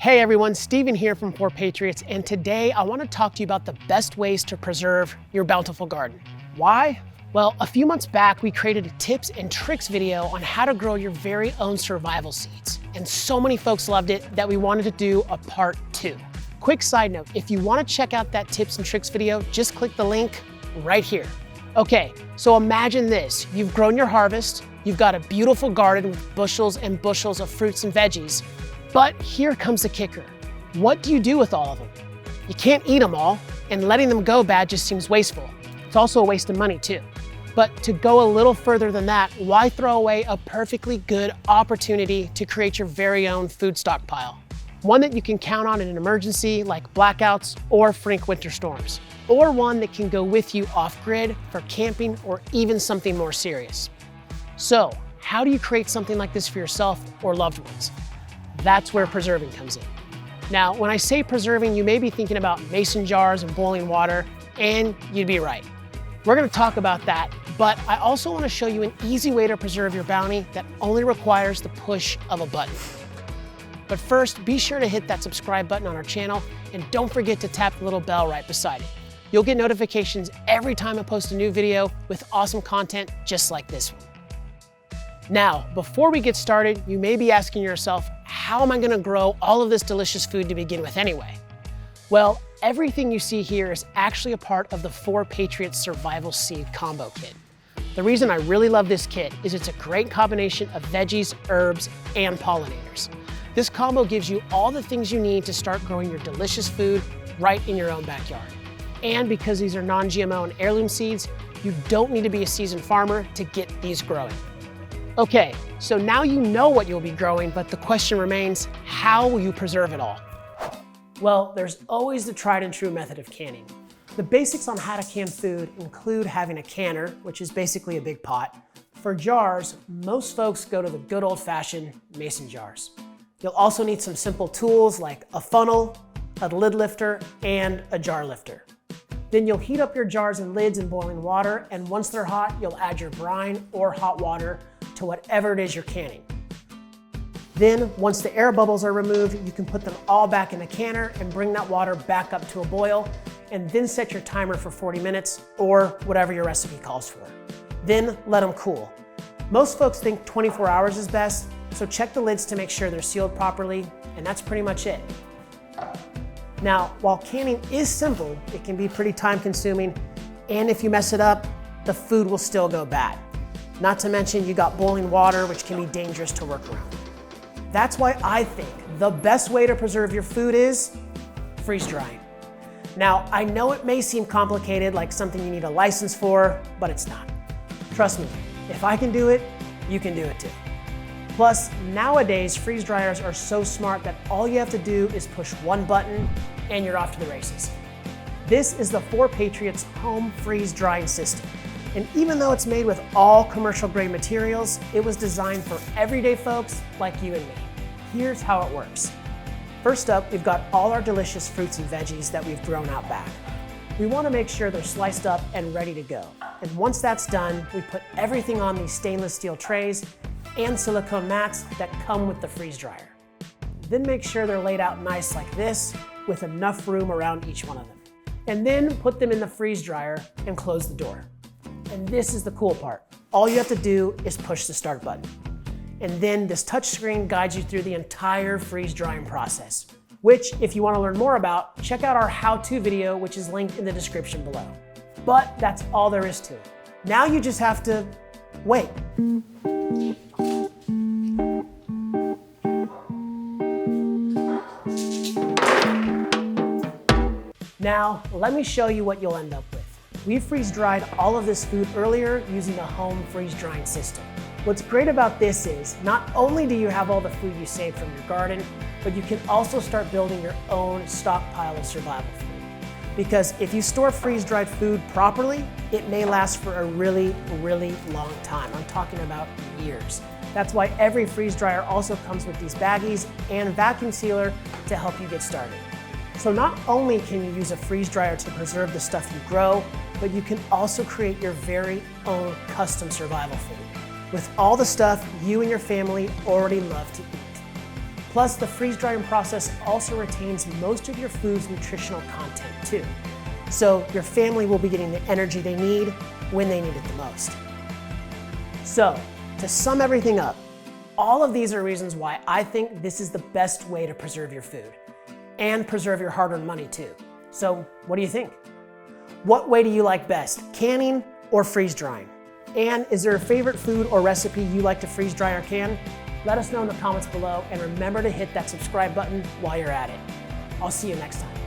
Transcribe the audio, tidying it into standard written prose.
Hey everyone, Steven here from 4Patriots, and today I want to talk to you about the best ways to preserve your bountiful garden. Why? Well, a few months back we created a tips and tricks video on how to grow your very own survival seeds, and so many folks loved it that we wanted to do a part 2. Quick side note, if you want to check out that tips and tricks video, just click the link right here. Okay, so imagine this. You've grown your harvest, you've got a beautiful garden with bushels and bushels of fruits and veggies. But here comes the kicker. What do you do with all of them? You can't eat them all, and letting them go bad just seems wasteful. It's also a waste of money too. But to go a little further than that, why throw away a perfectly good opportunity to create your very own food stockpile? One that you can count on in an emergency like blackouts or freak winter storms. Or one that can go with you off-grid for camping or even something more serious. So, how do you create something like this for yourself or loved ones? That's where preserving comes in. Now, when I say preserving, you may be thinking about mason jars and boiling water, and you'd be right. We're gonna talk about that, but I also wanna show you an easy way to preserve your bounty that only requires the push of a button. But first, be sure to hit that subscribe button on our channel, and don't forget to tap the little bell right beside it. You'll get notifications every time I post a new video with awesome content just like this one. Now, before we get started, you may be asking yourself, how am I gonna grow all of this delicious food to begin with anyway? Well, everything you see here is actually a part of the 4Patriots Survival Seed Combo Kit. The reason I really love this kit is it's a great combination of veggies, herbs, and pollinators. This combo gives you all the things you need to start growing your delicious food right in your own backyard. And because these are non-GMO and heirloom seeds, you don't need to be a seasoned farmer to get these growing. Okay, so now you know what you'll be growing, but the question remains, how will you preserve it all? Well, there's always the tried and true method of canning. The basics on how to can food include having a canner, which is basically a big pot. For jars, most folks go to the good old-fashioned mason jars. You'll also need some simple tools like a funnel, a lid lifter, and a jar lifter. Then you'll heat up your jars and lids in boiling water, and once they're hot, you'll add your brine or hot water to whatever it is you're canning. Then, once the air bubbles are removed, you can put them all back in the canner and bring that water back up to a boil, and then set your timer for 40 minutes or whatever your recipe calls for. Then let them cool. Most folks think 24 hours is best, so check the lids to make sure they're sealed properly, and that's pretty much it. Now, while canning is simple, it can be pretty time consuming, and if you mess it up, the food will still go bad. Not to mention you got boiling water, which can be dangerous to work around. That's why I think the best way to preserve your food is freeze drying. Now, I know it may seem complicated, like something you need a license for, but it's not. Trust me, if I can do it, you can do it too. Plus, nowadays, freeze dryers are so smart that all you have to do is push one button and you're off to the races. This is the 4Patriots Home Freeze Drying System. And even though it's made with all commercial grade materials, it was designed for everyday folks like you and me. Here's how it works. First up, we've got all our delicious fruits and veggies that we've grown out back. We want to make sure they're sliced up and ready to go. And once that's done, we put everything on these stainless steel trays and silicone mats that come with the freeze dryer. Then make sure they're laid out nice like this, with enough room around each one of them. And then put them in the freeze dryer and close the door. And this is the cool part. All you have to do is push the start button. And then this touch screen guides you through the entire freeze drying process, which if you want to learn more about, check out our how-to video, which is linked in the description below. But that's all there is to it. Now you just have to wait. Now, let me show you what you'll end up with. We freeze dried all of this food earlier using the home freeze drying system. What's great about this is not only do you have all the food you saved from your garden, but you can also start building your own stockpile of survival food. Because if you store freeze dried food properly, it may last for a really, really long time. I'm talking about years. That's why every freeze dryer also comes with these baggies and vacuum sealer to help you get started. So not only can you use a freeze dryer to preserve the stuff you grow, but you can also create your very own custom survival food with all the stuff you and your family already love to eat. Plus, the freeze drying process also retains most of your food's nutritional content too. So your family will be getting the energy they need when they need it the most. So, to sum everything up, all of these are reasons why I think this is the best way to preserve your food and preserve your hard-earned money too. So what do you think? What way do you like best, canning or freeze drying? And is there a favorite food or recipe you like to freeze dry or can? Let us know in the comments below, and remember to hit that subscribe button while you're at it. I'll see you next time.